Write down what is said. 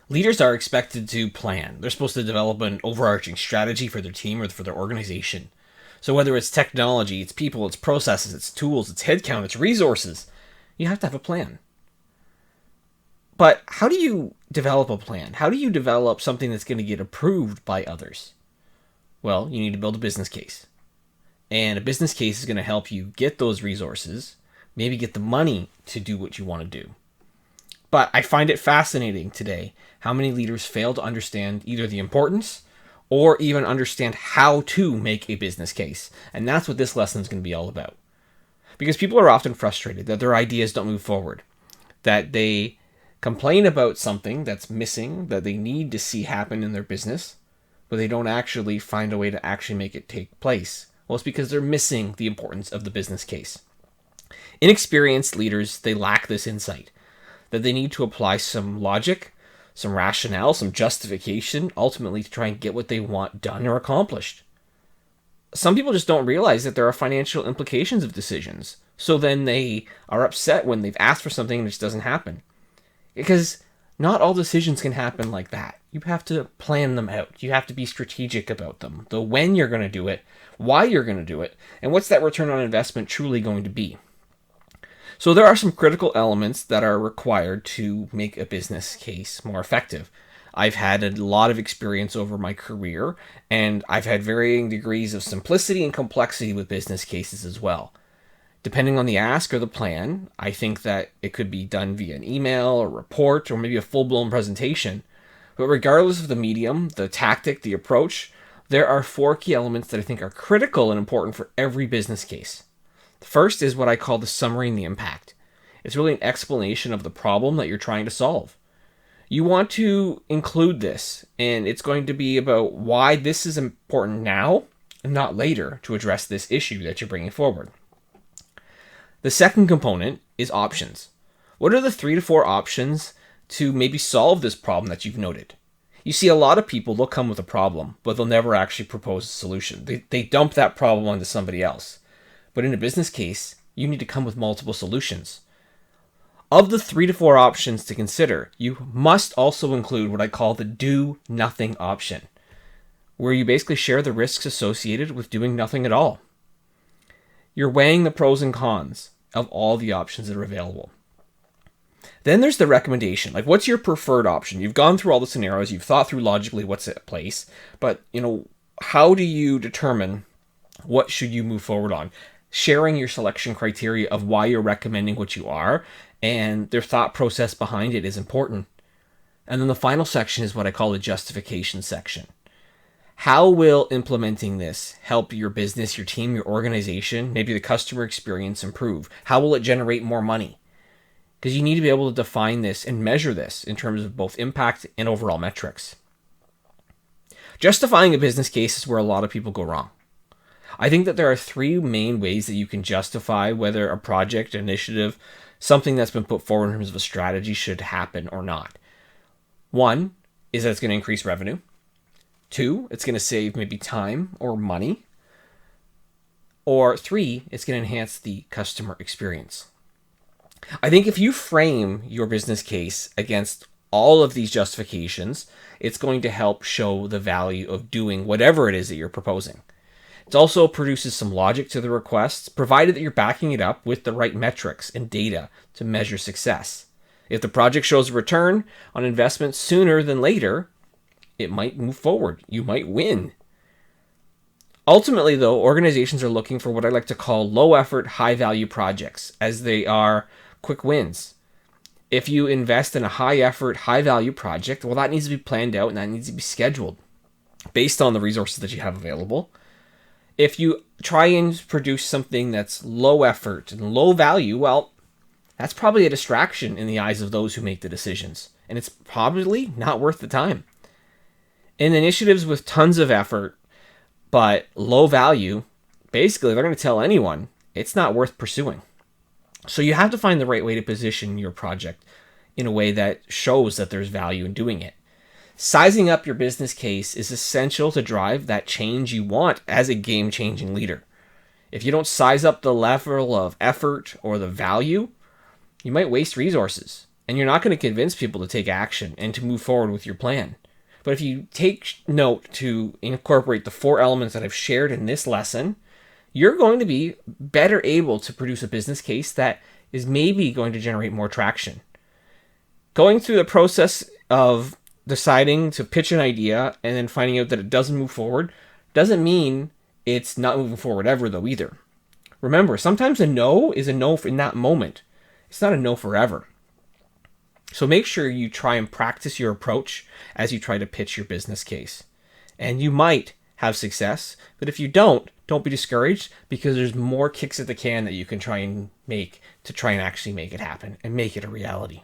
Leaders are expected to plan. They're supposed to develop an overarching strategy for their team or for their organization. So whether it's technology, it's people, it's processes, it's tools, it's headcount, it's resources, you have to have a plan. But how do you develop a plan? How do you develop something that's going to get approved by others? Well, you need to build a business case. And a business case is going to help you get those resources, maybe get the money to do what you want to do. But I find it fascinating today how many leaders fail to understand either the importance or even understand how to make a business case. And that's what this lesson is going to be all about. Because people are often frustrated that their ideas don't move forward, that they complain about something that's missing, that they need to see happen in their business, but they don't actually find a way to actually make it take place. Well, it's because they're missing the importance of the business case. Inexperienced leaders, they lack this insight, that they need to apply some logic, some rationale, some justification, ultimately to try and get what they want done or accomplished. Some people just don't realize that there are financial implications of decisions. So then they are upset when they've asked for something and it just doesn't happen. Because not all decisions can happen like that. You have to plan them out. You have to be strategic about them. The when you're going to do it, why you're going to do it, and what's that return on investment truly going to be. So there are some critical elements that are required to make a business case more effective. I've had a lot of experience over my career, and I've had varying degrees of simplicity and complexity with business cases as well. Depending on the ask or the plan, I think that it could be done via an email, a report, or maybe a full-blown presentation. But regardless of the medium, the tactic, the approach, there are 4 key elements that I think are critical and important for every business case. The first is what I call the summary and the impact. It's really an explanation of the problem that you're trying to solve. You want to include this, and it's going to be about why this is important now and not later to address this issue that you're bringing forward. The second component is options. What are the 3 to 4 options to maybe solve this problem that you've noted? You see, a lot of people, they'll come with a problem, but they'll never actually propose a solution. They dump that problem onto somebody else. But in a business case, you need to come with multiple solutions. Of the 3 to 4 options to consider, you must also include what I call the do nothing option, where you basically share the risks associated with doing nothing at all. You're weighing the pros and cons of all the options that are available. Then there's the recommendation. Like, what's your preferred option? You've gone through all the scenarios, you've thought through logically what's at place, but how do you determine what should you move forward on? Sharing your selection criteria of why you're recommending what you are and their thought process behind it is important. And then the final section is what I call the justification section. How will implementing this help your business, your team, your organization, maybe the customer experience improve? How will it generate more money? Because you need to be able to define this and measure this in terms of both impact and overall metrics. Justifying a business case is where a lot of people go wrong. I think that there are 3 main ways that you can justify whether a project, initiative, something that's been put forward in terms of a strategy should happen or not. 1 is that it's going to increase revenue. 2, it's going to save maybe time or money. Or 3, it's going to enhance the customer experience. I think if you frame your business case against all of these justifications, it's going to help show the value of doing whatever it is that you're proposing. It also produces some logic to the requests, provided that you're backing it up with the right metrics and data to measure success. If the project shows a return on investment sooner than later, it might move forward. You might win. Ultimately, though, organizations are looking for what I like to call low-effort, high-value projects, as they are quick wins. If you invest in a high-effort, high-value project, well, that needs to be planned out and that needs to be scheduled based on the resources that you have available. If you try and produce something that's low effort and low value, well, that's probably a distraction in the eyes of those who make the decisions, and it's probably not worth the time. In initiatives with tons of effort but low value, basically they're going to tell anyone it's not worth pursuing. So you have to find the right way to position your project in a way that shows that there's value in doing it. Sizing up your business case is essential to drive that change you want as a game-changing leader. If you don't size up the level of effort or the value, you might waste resources. And you're not going to convince people to take action and to move forward with your plan. But if you take note to incorporate the 4 elements that I've shared in this lesson, you're going to be better able to produce a business case that is maybe going to generate more traction. Going through the process of deciding to pitch an idea and then finding out that it doesn't move forward doesn't mean it's not moving forward ever, though, either. Remember, sometimes a no is a no in that moment. It's not a no forever. So make sure you try and practice your approach as you try to pitch your business case. And you might have success, but if you don't be discouraged, because there's more kicks at the can that you can try and make to try and actually make it happen and make it a reality.